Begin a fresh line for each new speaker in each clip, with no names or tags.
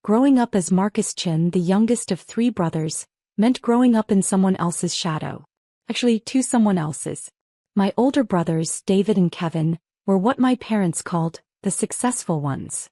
Growing up as Marcus Chin, the youngest of three brothers, meant growing up in someone else's shadow. Actually, two someone else's. My older brothers, David and Kevin, were what my parents called the successful ones.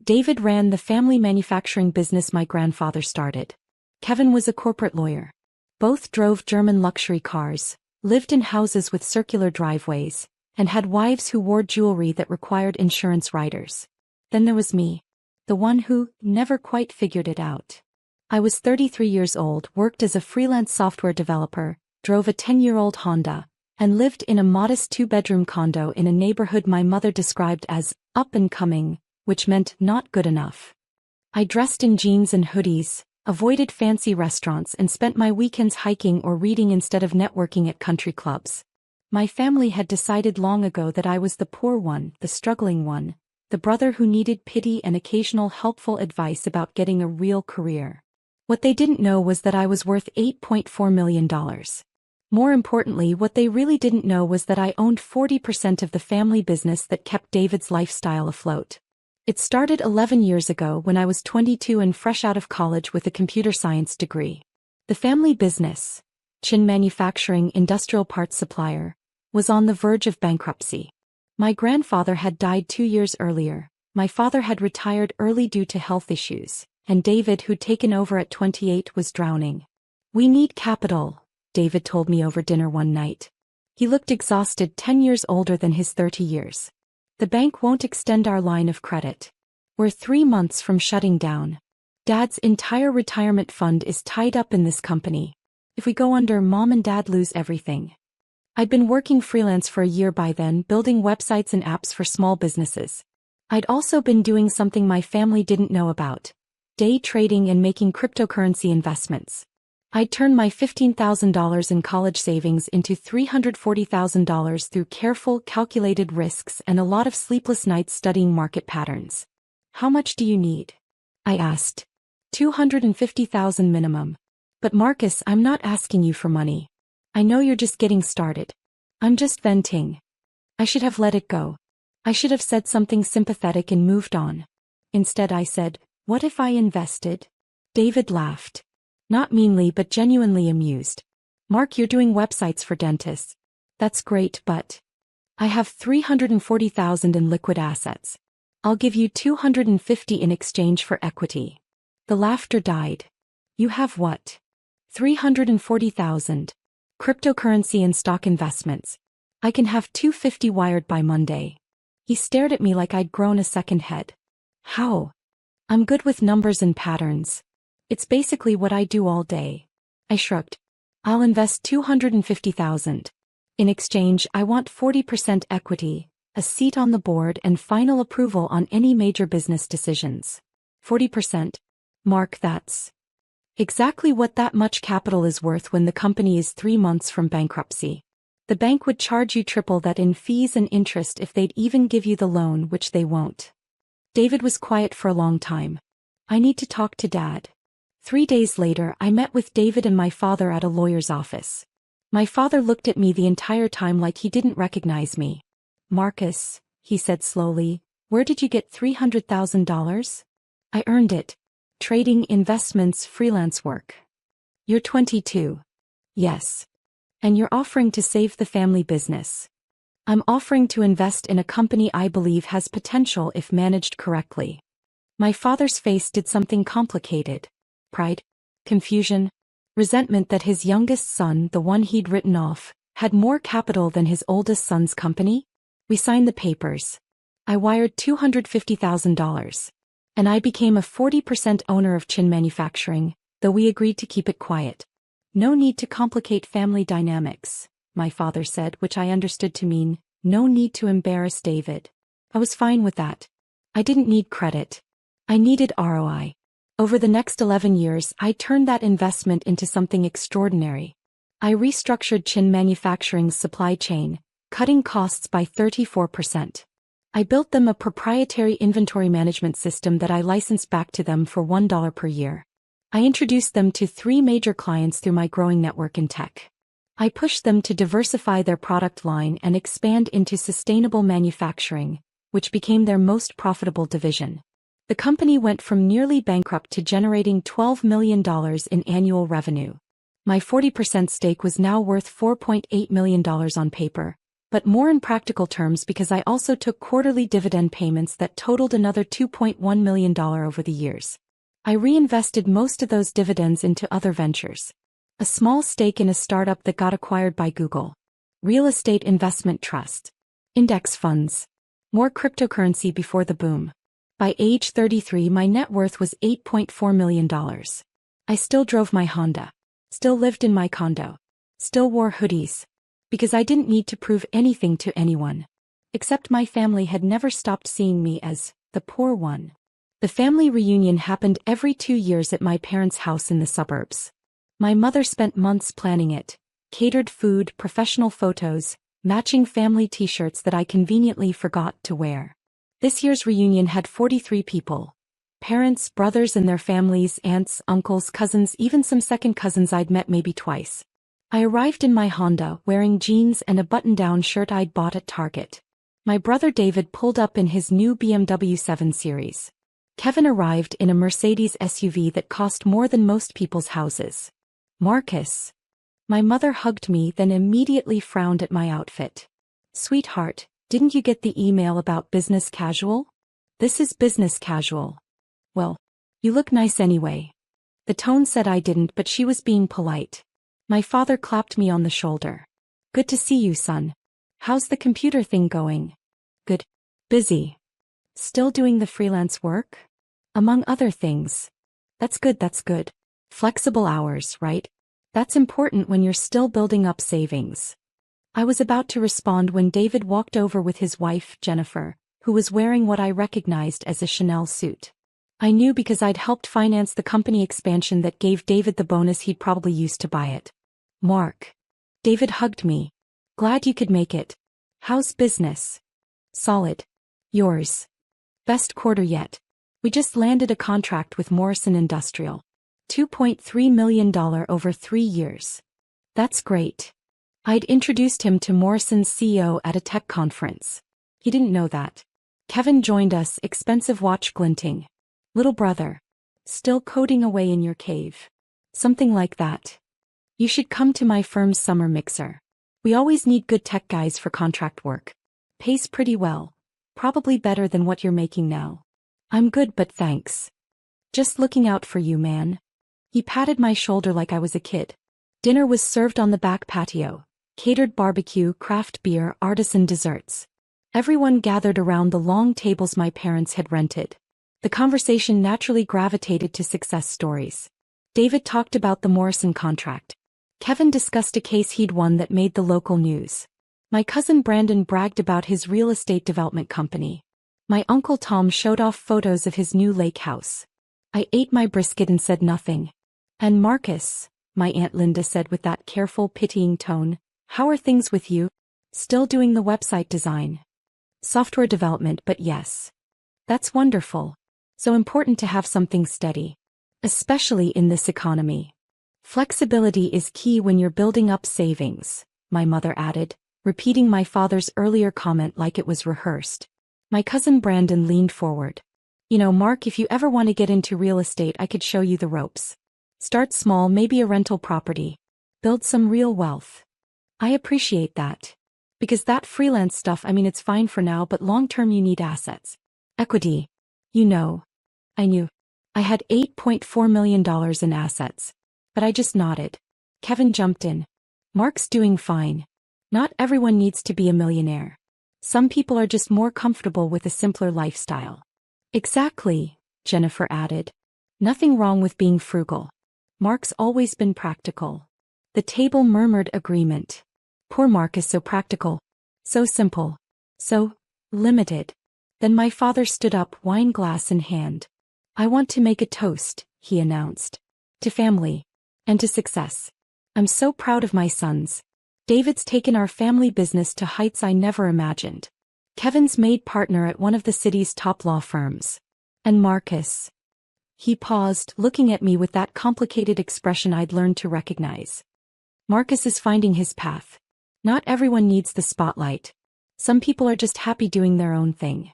David ran the family manufacturing business my grandfather started. Kevin was a corporate lawyer. Both drove German luxury cars, lived in houses with circular driveways, and had wives who wore jewelry that required insurance riders. Then there was me, the one who never quite figured it out. I was 33 years old, worked as a freelance software developer, drove a 10-year-old Honda, and lived in a modest 2-bedroom condo in a neighborhood my mother described as up and coming, which meant not good enough. I dressed in jeans and hoodies, avoided fancy restaurants, and spent my weekends hiking or reading instead of networking at country clubs. My family had decided long ago that I was the poor one, the struggling one, the brother who needed pity and occasional helpful advice about getting a real career. What they didn't know was that I was worth $8.4 million. More importantly, what they really didn't know was that I owned 40% of the family business that kept David's lifestyle afloat. It started 11 years ago when I was 22 and fresh out of college with a computer science degree. The family business, Chin Manufacturing Industrial Parts Supplier, was on the verge of bankruptcy. My grandfather had died 2 years earlier, my father had retired early due to health issues, and David, who'd taken over at 28, was drowning. "We need capital," David told me over dinner one night. He looked exhausted, 10 years older than his 30 years. "The bank won't extend our line of credit. We're 3 months from shutting down. Dad's entire retirement fund is tied up in this company. If we go under, Mom and Dad lose everything." I'd been working freelance for a year by then, building websites and apps for small businesses. I'd also been doing something my family didn't know about: day trading and making cryptocurrency investments. I'd turned my $15,000 in college savings into $340,000 through careful, calculated risks and a lot of sleepless nights studying market patterns. "How much do you need?" I asked. $250,000 minimum. "But Marcus, I'm not asking you for money. I know you're just getting started. I'm just venting." I should have let it go. I should have said something sympathetic and moved on. Instead I said, "What if I invested?" David laughed. Not meanly but genuinely amused. "Mark, you're doing websites for dentists. That's great, but I have $340,000 in liquid assets. I'll give you $250,000 in exchange for equity." The laughter died. "You have what?" $340,000. Cryptocurrency and stock investments. I can have $250,000 wired by Monday." He stared at me like I'd grown a second head. "How?" "I'm good with numbers and patterns. It's basically what I do all day." I shrugged. "I'll invest $250,000. In exchange, I want 40% equity, a seat on the board, and final approval on any major business decisions." 40%? Mark, that's exactly what that much capital is worth when the company is 3 months from bankruptcy. The bank would charge you triple that in fees and interest if they'd even give you the loan, which they won't. David was quiet for a long time. "I need to talk to Dad." 3 days later, I met with David and my father at a lawyer's office. My father looked at me the entire time like he didn't recognize me. "Marcus," he said slowly, "where did you get $300,000? "I earned it. Trading, investments, freelance work." "You're 22. "Yes. And you're offering to save the family business." "I'm offering to invest in a company I believe has potential if managed correctly." My father's face did something complicated. Pride, confusion, resentment that his youngest son, the one he'd written off, had more capital than his oldest son's company. We signed the papers. I wired $250,000. And I became a 40% owner of Chin Manufacturing, though we agreed to keep it quiet. "No need to complicate family dynamics," my father said, which I understood to mean, no need to embarrass David. I was fine with that. I didn't need credit. I needed ROI. Over the next 11 years, I turned that investment into something extraordinary. I restructured Chin Manufacturing's supply chain, cutting costs by 34%. I built them a proprietary inventory management system that I licensed back to them for $1 per year. I introduced them to 3 major clients through my growing network in tech. I pushed them to diversify their product line and expand into sustainable manufacturing, which became their most profitable division. The company went from nearly bankrupt to generating $12 million in annual revenue. My 40% stake was now worth $4.8 million on paper, but more in practical terms because I also took quarterly dividend payments that totaled another $2.1 million over the years. I reinvested most of those dividends into other ventures. A small stake in a startup that got acquired by Google. Real estate investment trust. Index funds. More cryptocurrency before the boom. By age 33, my net worth was $8.4 million. I still drove my Honda. Still lived in my condo. Still wore hoodies. Because I didn't need to prove anything to anyone. Except my family had never stopped seeing me as the poor one. The family reunion happened every 2 years at my parents' house in the suburbs. My mother spent months planning it. Catered food, professional photos, matching family t-shirts that I conveniently forgot to wear. This year's reunion had 43 people. Parents, brothers and their families, aunts, uncles, cousins, even some second cousins I'd met maybe twice. I arrived in my Honda, wearing jeans and a button-down shirt I'd bought at Target. My brother David pulled up in his new BMW 7 Series. Kevin arrived in a Mercedes SUV that cost more than most people's houses. Marcus. My mother hugged me, then immediately frowned at my outfit. Sweetheart, didn't you get the email about business casual? This is business casual. Well, you look nice anyway. The tone said I didn't, but she was being polite. My father clapped me on the shoulder. Good to see you, son. How's the computer thing going? Good. Busy. Still doing the freelance work? Among other things. That's good, that's good. Flexible hours, right? That's important when you're still building up savings. I was about to respond when David walked over with his wife, Jennifer, who was wearing what I recognized as a Chanel suit. I knew because I'd helped finance the company expansion that gave David the bonus he'd probably used to buy it. Mark. David hugged me. Glad you could make it. How's business? Solid. Yours? Best quarter yet. We just landed a contract with Morrison Industrial. $2.3 million over 3 years. That's great. I'd introduced him to Morrison's CEO at a tech conference. He didn't know that. Kevin joined us, expensive watch glinting. Little brother. Still coding away in your cave. Something like that. You should come to my firm's summer mixer. We always need good tech guys for contract work. Pays pretty well. Probably better than what you're making now. I'm good, but thanks. Just looking out for you, man. He patted my shoulder like I was a kid. Dinner was served on the back patio. Catered barbecue, craft beer, artisan desserts. Everyone gathered around the long tables my parents had rented. The conversation naturally gravitated to success stories. David talked about the Morrison contract. Kevin discussed a case he'd won that made the local news. My cousin Brandon bragged about his real estate development company. My uncle Tom showed off photos of his new lake house. I ate my brisket and said nothing. And Marcus, my Aunt Linda said with that careful, pitying tone, how are things with you? Still doing the website design. Software development, but yes. That's wonderful. So important to have something steady. Especially in this economy. Flexibility is key when you're building up savings, my mother added, repeating my father's earlier comment like it was rehearsed. My cousin Brandon leaned forward. You know, Mark, if you ever want to get into real estate, I could show you the ropes. Start small, maybe a rental property. Build some real wealth. I appreciate that. Because that freelance stuff, it's fine for now, but long-term you need assets. Equity. You know. I knew. I had $8.4 million in assets. But I just nodded. Kevin jumped in. Mark's doing fine. Not everyone needs to be a millionaire. Some people are just more comfortable with a simpler lifestyle. Exactly, Jennifer added. Nothing wrong with being frugal. Mark's always been practical. The table murmured agreement. Poor Mark is so practical. So simple. So limited. Then my father stood up, wine glass in hand. I want to make a toast, he announced. To family. And to success. I'm so proud of my sons. David's taken our family business to heights I never imagined. Kevin's made partner at one of the city's top law firms. And Marcus. He paused, looking at me with that complicated expression I'd learned to recognize. Marcus is finding his path. Not everyone needs the spotlight. Some people are just happy doing their own thing.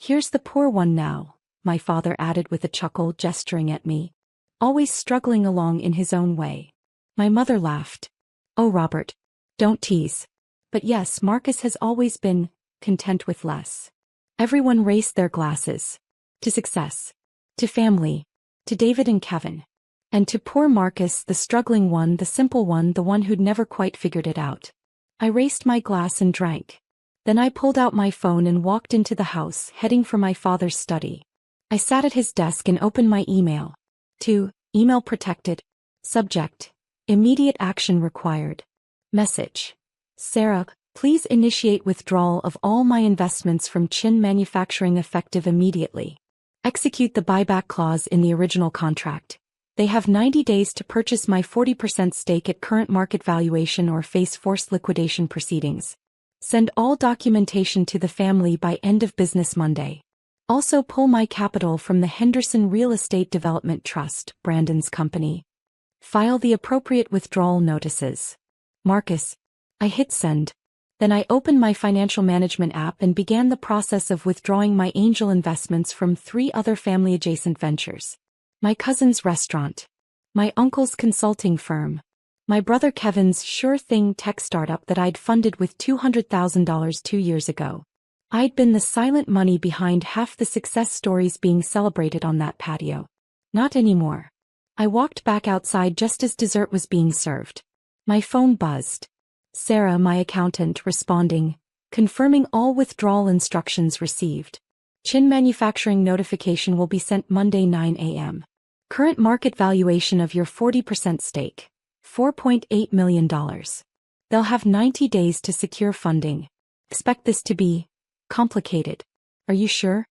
Here's the poor one now, my father added with a chuckle, gesturing at me. Always struggling along in his own way. My mother laughed. Oh, Robert. Don't tease. But yes, Marcus has always been content with less. Everyone raised their glasses. To success. To family. To David and Kevin. And to poor Marcus, the struggling one, the simple one, the one who'd never quite figured it out. I raised my glass and drank. Then I pulled out my phone and walked into the house, heading for my father's study. I sat at his desk and opened my email. Email protected. Subject. Immediate action required. Message. Sarah, please initiate withdrawal of all my investments from Chin Manufacturing effective immediately. Execute the buyback clause in the original contract. They have 90 days to purchase my 40% stake at current market valuation or face forced liquidation proceedings. Send all documentation to the family by end of business Monday. Also pull my capital from the Henderson Real Estate Development Trust, Brandon's company. File the appropriate withdrawal notices. Marcus. I hit send. Then I opened my financial management app and began the process of withdrawing my angel investments from 3 other family-adjacent ventures. My cousin's restaurant. My uncle's consulting firm. My brother Kevin's sure thing tech startup that I'd funded with $200,000 2 years ago. I'd been the silent money behind half the success stories being celebrated on that patio. Not anymore. I walked back outside just as dessert was being served. My phone buzzed. Sarah, my accountant, responding, confirming all withdrawal instructions received. Chin Manufacturing notification will be sent Monday 9 a.m. Current market valuation of your 40% stake. $4.8 million. They'll have 90 days to secure funding. Expect this to be complicated. Are you sure?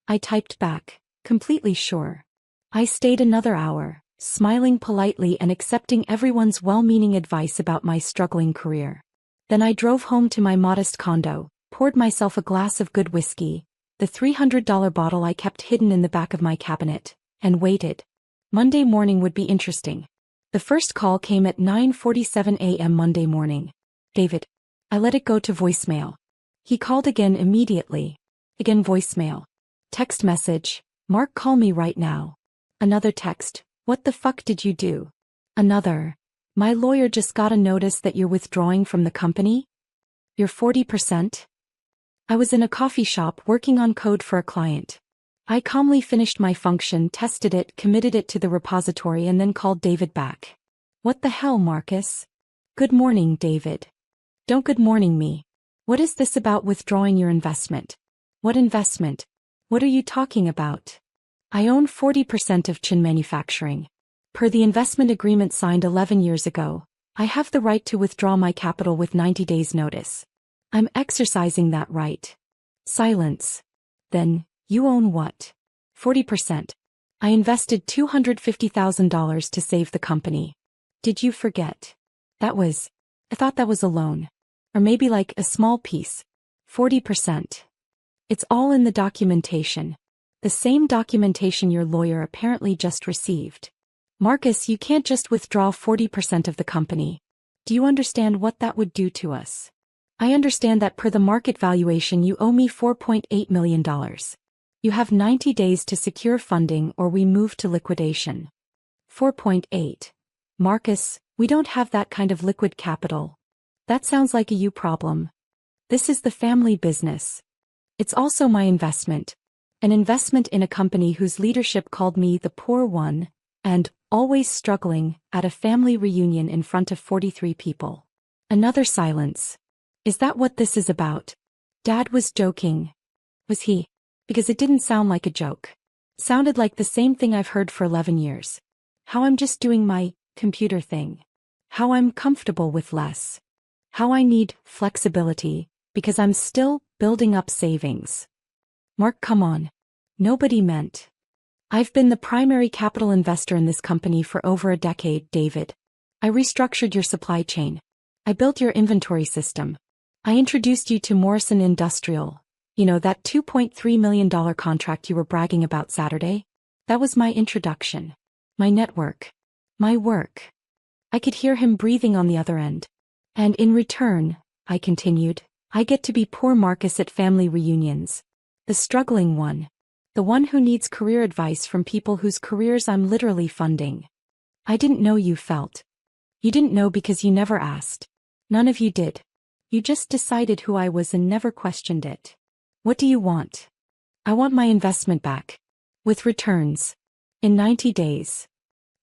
I typed back, completely sure. I stayed another hour, smiling politely and accepting everyone's well-meaning advice about my struggling career. Then I drove home to my modest condo, poured myself a glass of good whiskey, the $300 bottle I kept hidden in the back of my cabinet, and waited. Monday morning would be interesting. The first call came at 9:47 a.m. Monday morning. David. I let it go to voicemail. He called again immediately. Again voicemail. Text message. Mark, call me right now. Another text. What the fuck did you do? Another. My lawyer just got a notice that you're withdrawing from the company? You're 40%? I was in a coffee shop working on code for a client. I calmly finished my function, tested it, committed it to the repository and then called David back. What the hell, Marcus? Good morning, David. Don't good morning me. What is this about withdrawing your investment? What investment? What are you talking about? I own 40% of Chin Manufacturing. Per the investment agreement signed 11 years ago, I have the right to withdraw my capital with 90 days notice. I'm exercising that right. Silence. Then, you own what? 40%. I invested $250,000 to save the company. Did you forget? I thought that was a loan. Or maybe like a small piece. 40%. It's all in the documentation. The same documentation your lawyer apparently just received. Marcus, you can't just withdraw 40% of the company. Do you understand what that would do to us? I understand that per the market valuation you owe me $4.8 million. You have 90 days to secure funding or we move to liquidation. 4.8. Marcus, we don't have that kind of liquid capital. That sounds like a you problem. This is the family business. It's also my investment. An investment in a company whose leadership called me the poor one, and always struggling, at a family reunion in front of 43 people. Another silence. Is that what this is about? Dad was joking. Was he? Because it didn't sound like a joke. Sounded like the same thing I've heard for 11 years. How I'm just doing my computer thing. How I'm comfortable with less. How I need flexibility, because I'm still building up savings. Mark, come on. Nobody meant. I've been the primary capital investor in this company for over a decade, David. I restructured your supply chain. I built your inventory system. I introduced you to Morrison Industrial. You know, that $2.3 million contract you were bragging about Saturday? That was my introduction. My network. My work. I could hear him breathing on the other end. And in return, I continued, I get to be poor Marcus at family reunions. The struggling one. The one who needs career advice from people whose careers I'm literally funding. I didn't know you felt. You didn't know because you never asked. None of you did. You just decided who I was and never questioned it. What do you want? I want my investment back. With returns. In 90 days.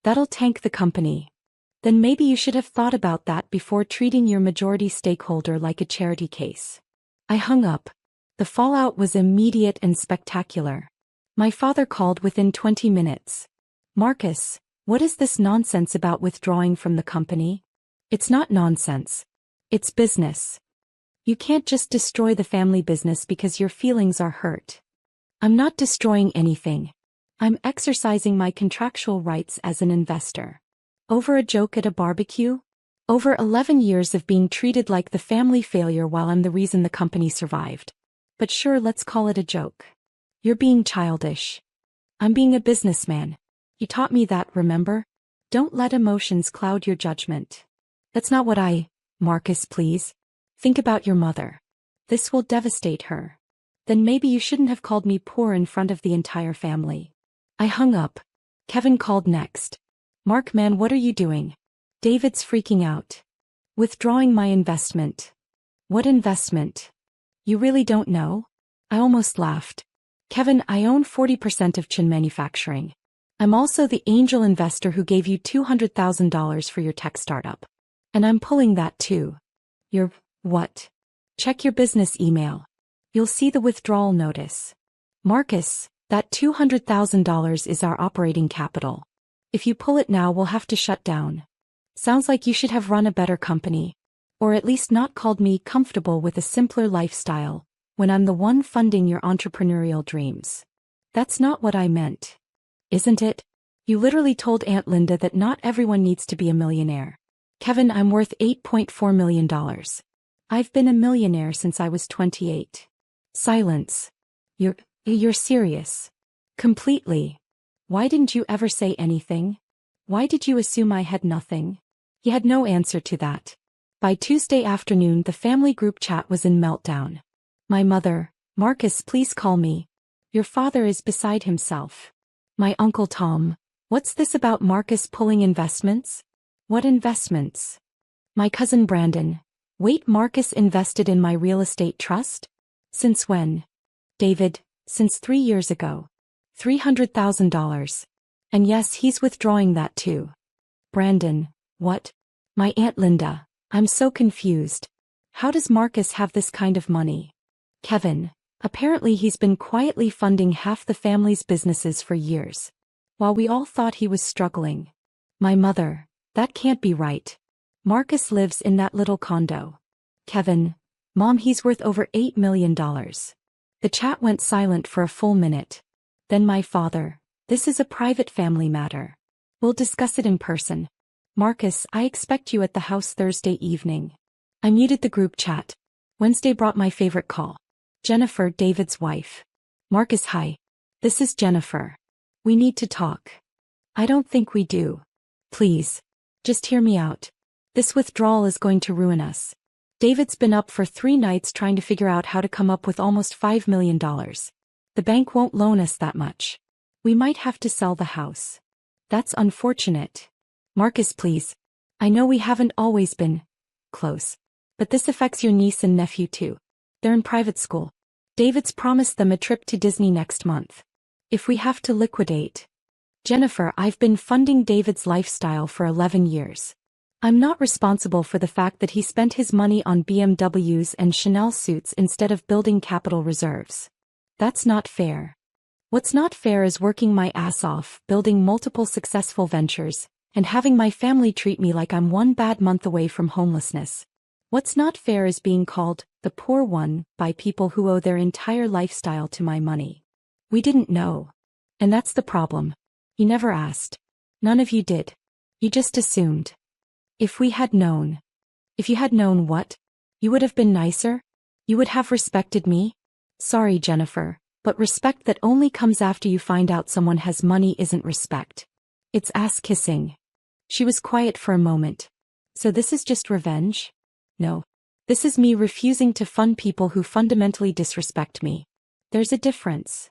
That'll tank the company. Then maybe you should have thought about that before treating your majority stakeholder like a charity case. I hung up. The fallout was immediate and spectacular. My father called within 20 minutes. Marcus, what is this nonsense about withdrawing from the company? It's not nonsense. It's business. You can't just destroy the family business because your feelings are hurt. I'm not destroying anything. I'm exercising my contractual rights as an investor. Over a joke at a barbecue? Over 11 years of being treated like the family failure while I'm the reason the company survived. But sure, let's call it a joke. You're being childish. I'm being a businessman. You taught me that, remember? Don't let emotions cloud your judgment. That's not what Marcus, please. Think about your mother. This will devastate her. Then maybe you shouldn't have called me poor in front of the entire family. I hung up. Kevin called next. Mark, man, what are you doing? David's freaking out. Withdrawing my investment. What investment? You really don't know? I almost laughed. Kevin, I own 40% of Chin Manufacturing. I'm also the angel investor who gave you $200,000 for your tech startup. And I'm pulling that too. You're, what? Check your business email. You'll see the withdrawal notice. Marcus, that $200,000 is our operating capital. If you pull it now, we'll have to shut down. Sounds like you should have run a better company. Or at least not called me comfortable with a simpler lifestyle, when I'm the one funding your entrepreneurial dreams. That's not what I meant. Isn't it? You literally told Aunt Linda that not everyone needs to be a millionaire. Kevin, I'm worth $8.4 million. I've been a millionaire since I was 28. Silence. You're serious. Completely. Why didn't you ever say anything? Why did you assume I had nothing? He had no answer to that. By Tuesday afternoon, the family group chat was in meltdown. My mother, Marcus, please call me. Your father is beside himself. My Uncle Tom, what's this about Marcus pulling investments? What investments? My cousin Brandon, wait, Marcus invested in my real estate trust? Since when? David, since 3 years ago. $300,000. And yes, he's withdrawing that too. Brandon, what? My Aunt Linda, I'm so confused. How does Marcus have this kind of money? Kevin, apparently he's been quietly funding half the family's businesses for years. While we all thought he was struggling. My mother, that can't be right. Marcus lives in that little condo. Kevin, Mom, he's worth over $8 million. The chat went silent for a full minute. Then my father, this is a private family matter. We'll discuss it in person. Marcus, I expect you at the house Thursday evening. I muted the group chat. Wednesday brought my favorite call. Jennifer, David's wife. Marcus, hi. This is Jennifer. We need to talk. I don't think we do. Please. Just hear me out. This withdrawal is going to ruin us. David's been up for 3 nights trying to figure out how to come up with almost $5 million. The bank won't loan us that much. We might have to sell the house. That's unfortunate. Marcus, please. I know we haven't always been close. But this affects your niece and nephew too. They're in private school. David's promised them a trip to Disney next month. If we have to liquidate. Jennifer, I've been funding David's lifestyle for 11 years. I'm not responsible for the fact that he spent his money on BMWs and Chanel suits instead of building capital reserves. That's not fair. What's not fair is working my ass off, building multiple successful ventures, and having my family treat me like I'm one bad month away from homelessness. What's not fair is being called the poor one by people who owe their entire lifestyle to my money. We didn't know. And that's the problem. You never asked. None of you did. You just assumed. If we had known. If you had known what? You would have been nicer? You would have respected me? Sorry, Jennifer, but respect that only comes after you find out someone has money isn't respect. It's ass-kissing. She was quiet for a moment. So this is just revenge? No. This is me refusing to fund people who fundamentally disrespect me. There's a difference.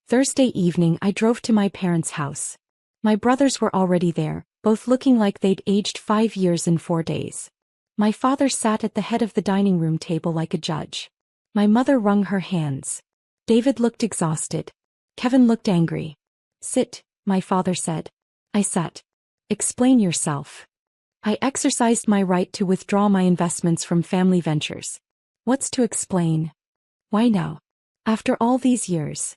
Thursday evening I drove to my parents' house. My brothers were already there, both looking like they'd aged 5 years in 4 days. My father sat at the head of the dining room table like a judge. My mother wrung her hands. David looked exhausted. Kevin looked angry. "Sit," my father said. I sat. "Explain yourself." I exercised my right to withdraw my investments from family ventures. What's to explain? Why now? After all these years.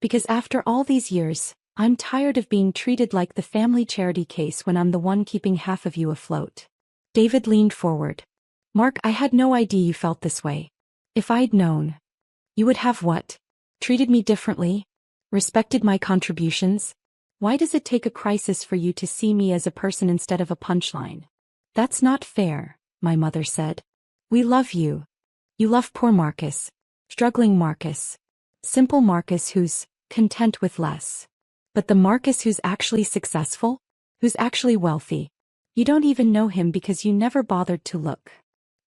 Because after all these years, I'm tired of being treated like the family charity case when I'm the one keeping half of you afloat. David leaned forward. "Mark, I had no idea you felt this way. If I'd known, you would have what? Treated me differently? Respected my contributions? Why does it take a crisis for you to see me as a person instead of a punchline?" "That's not fair," my mother said. "We love you. You love poor Marcus. Struggling Marcus. Simple Marcus who's content with less. But the Marcus who's actually successful? Who's actually wealthy? You don't even know him because you never bothered to look."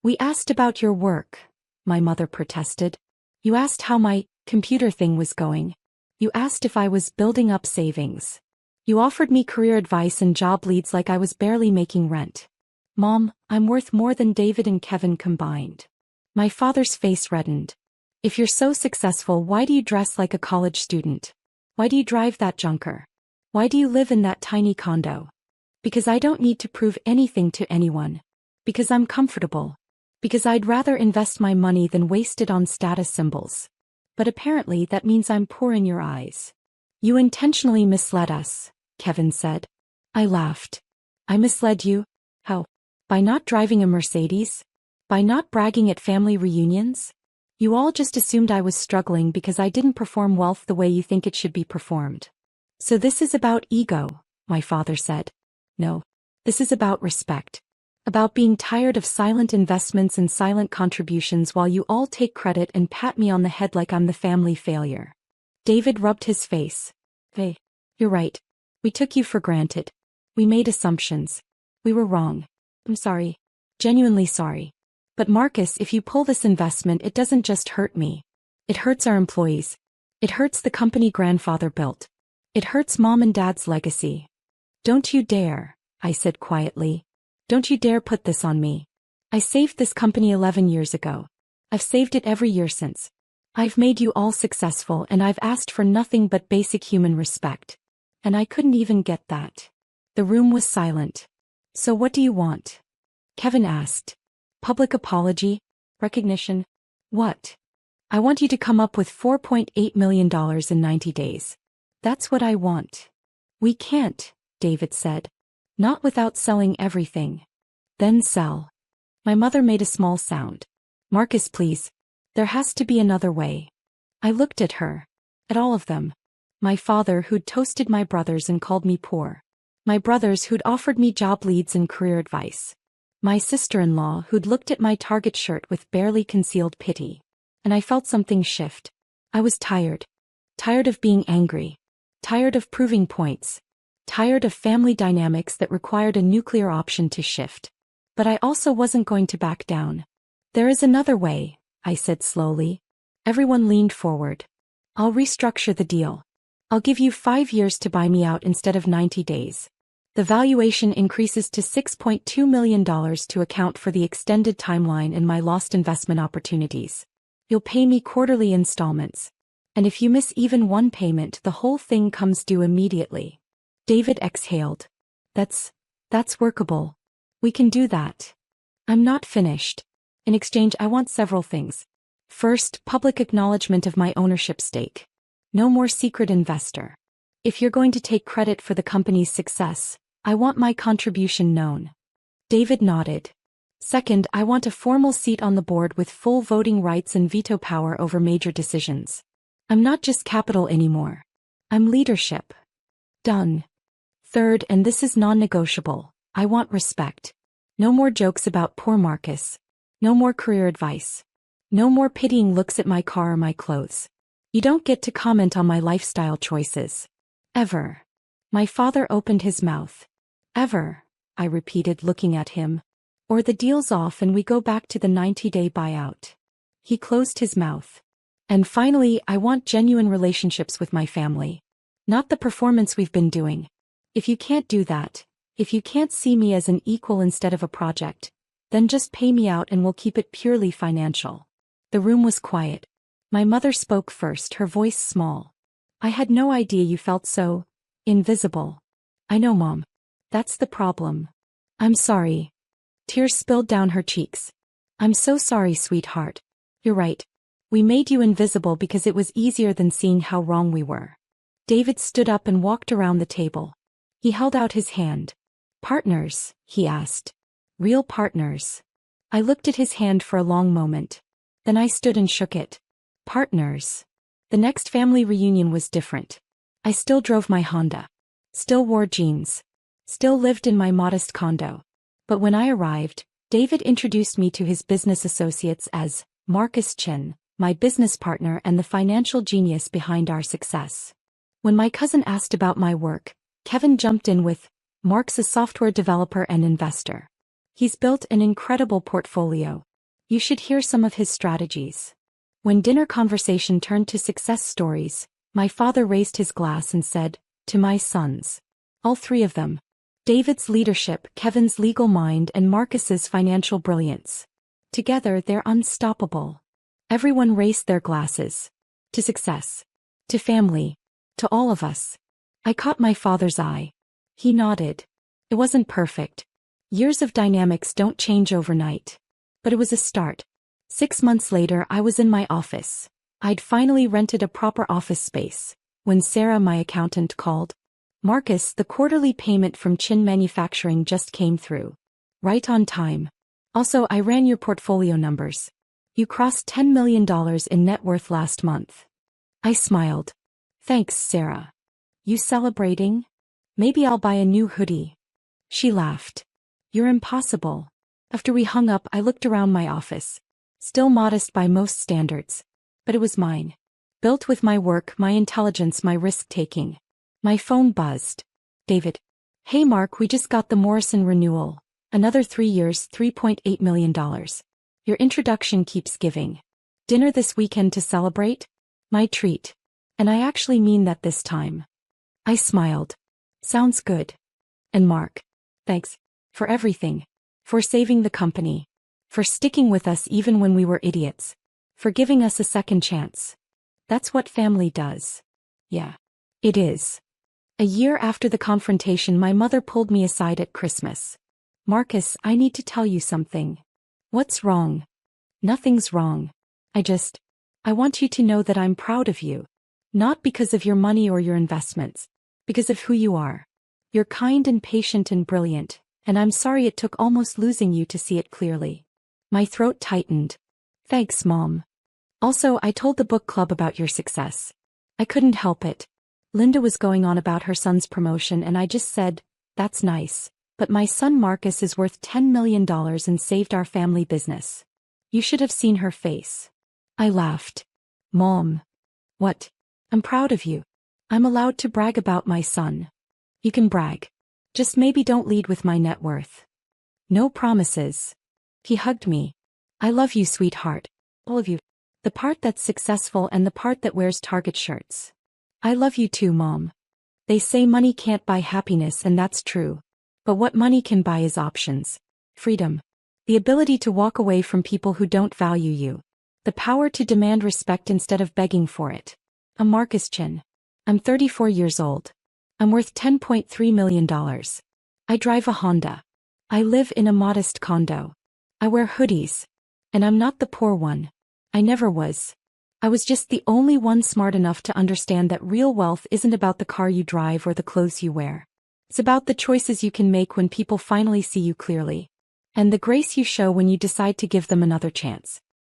"We asked about your work," my mother protested. "You asked how my computer thing was going. You asked if I was building up savings. You offered me career advice and job leads like I was barely making rent. Mom, I'm worth more than David and Kevin combined." My father's face reddened. "If you're so successful, why do you dress like a college student? Why do you drive that junker? Why do you live in that tiny condo?" "Because I don't need to prove anything to anyone. Because I'm comfortable. Because I'd rather invest my money than waste it on status symbols. But apparently that means I'm poor in your eyes." "You intentionally misled us," Kevin said. I laughed. "I misled you? How? By not driving a Mercedes? By not bragging at family reunions? You all just assumed I was struggling because I didn't perform wealth the way you think it should be performed. So this is about ego," my father said. "No. This is about respect. About being tired of silent investments and silent contributions while you all take credit and pat me on the head like I'm the family failure." David rubbed his face. "Hey, you're right. We took you for granted. We made assumptions. We were wrong. I'm sorry. Genuinely sorry. But Marcus, if you pull this investment, it doesn't just hurt me. It hurts our employees. It hurts the company grandfather built. It hurts Mom and Dad's legacy. Don't you dare," I said quietly. "Don't you dare put this on me. I saved this company 11 years ago. I've saved it every year since. I've made you all successful and I've asked for nothing but basic human respect. And I couldn't even get that." The room was silent. "So what do you want?" Kevin asked. "Public apology? Recognition? What?" "I want you to come up with $4.8 million in 90 days. That's what I want." "We can't," David said. "Not without selling everything." "Then sell." My mother made a small sound. "Marcus, please. There has to be another way." I looked at her. At all of them. My father who'd toasted my brothers and called me poor. My brothers who'd offered me job leads and career advice. My sister-in-law who'd looked at my Target shirt with barely concealed pity. And I felt something shift. I was tired. Tired of being angry. Tired of proving points. Tired of family dynamics that required a nuclear option to shift. But I also wasn't going to back down. "There is another way," I said slowly. Everyone leaned forward. "I'll restructure the deal. I'll give you 5 years to buy me out instead of 90 days. The valuation increases to $6.2 million to account for the extended timeline and my lost investment opportunities. You'll pay me quarterly installments. And if you miss even one payment, the whole thing comes due immediately." David exhaled. That's workable. We can do that." "I'm not finished. In exchange, I want several things. First, public acknowledgement of my ownership stake. No more secret investor. If you're going to take credit for the company's success, I want my contribution known." David nodded. "Second, I want a formal seat on the board with full voting rights and veto power over major decisions. I'm not just capital anymore. I'm leadership." "Done." "Third, and this is non-negotiable, I want respect. No more jokes about poor Marcus. No more career advice. No more pitying looks at my car or my clothes. You don't get to comment on my lifestyle choices. Ever." My father opened his mouth. "Ever," I repeated, looking at him. "Or the deal's off and we go back to the 90-day buyout." He closed his mouth. And finally, I want genuine relationships with my family. Not the performance we've been doing. If you can't do that, if you can't see me as an equal instead of a project, then just pay me out and we'll keep it purely financial. The room was quiet. My mother spoke first, her voice small. I had no idea you felt so invisible. I know, Mom. That's the problem. I'm sorry. Tears spilled down her cheeks. I'm so sorry, sweetheart. You're right. We made you invisible because it was easier than seeing how wrong we were. David stood up and walked around the table. He held out his hand. Partners, he asked. Real partners. I looked at his hand for a long moment. Then I stood and shook it. Partners. The next family reunion was different. I still drove my Honda. Still wore jeans. Still lived in my modest condo. But when I arrived, David introduced me to his business associates as Marcus Chin, my business partner and the financial genius behind our success. When my cousin asked about my work, Kevin jumped in with, Mark's a software developer and investor. He's built an incredible portfolio. You should hear some of his strategies. When dinner conversation turned to success stories, my father raised his glass and said, to my sons. All three of them. David's leadership, Kevin's legal mind and Marcus's financial brilliance. Together they're unstoppable. Everyone raised their glasses. To success. To family. To all of us. I caught my father's eye. He nodded. It wasn't perfect. Years of dynamics don't change overnight. But it was a start. 6 months later I was in my office. I'd finally rented a proper office space. When Sarah, my accountant, called. Marcus, the quarterly payment from Chin Manufacturing just came through. Right on time. Also, I ran your portfolio numbers. You crossed $10 million in net worth last month. I smiled. Thanks, Sarah. You celebrating? Maybe I'll buy a new hoodie. She laughed. You're impossible. After we hung up, I looked around my office. Still modest by most standards. But it was mine. Built with my work, my intelligence, my risk-taking. My phone buzzed. David. Hey Mark, we just got the Morrison renewal. Another 3 years, $3.8 million. Your introduction keeps giving. Dinner this weekend to celebrate? My treat. And I actually mean that this time. I smiled. Sounds good. And Mark. Thanks. For everything. For saving the company. For sticking with us even when we were idiots. For giving us a second chance. That's what family does. Yeah. It is. A year after the confrontation, my mother pulled me aside at Christmas. Marcus, I need to tell you something. What's wrong? Nothing's wrong. I want you to know that I'm proud of you. Not because of your money or your investments. Because of who you are. You're kind and patient and brilliant, and I'm sorry it took almost losing you to see it clearly. My throat tightened. Thanks, Mom. Also, I told the book club about your success. I couldn't help it. Linda was going on about her son's promotion and I just said, that's nice, but my son Marcus is worth $10 million and saved our family business. You should have seen her face. I laughed. Mom. What? I'm proud of you. I'm allowed to brag about my son. You can brag. Just maybe don't lead with my net worth. No promises. He hugged me. I love you, sweetheart. All of you. The part that's successful and the part that wears Target shirts. I love you too, Mom. They say money can't buy happiness, and that's true. But what money can buy is options. Freedom. The ability to walk away from people who don't value you. The power to demand respect instead of begging for it. I'm Marcus Chin. I'm 34 years old. I'm worth $10.3 million. I drive a Honda. I live in a modest condo. I wear hoodies. And I'm not the poor one. I never was. I was just the only one smart enough to understand that real wealth isn't about the car you drive or the clothes you wear. It's about the choices you can make when people finally see you clearly. And the grace you show when you decide to give them another chance.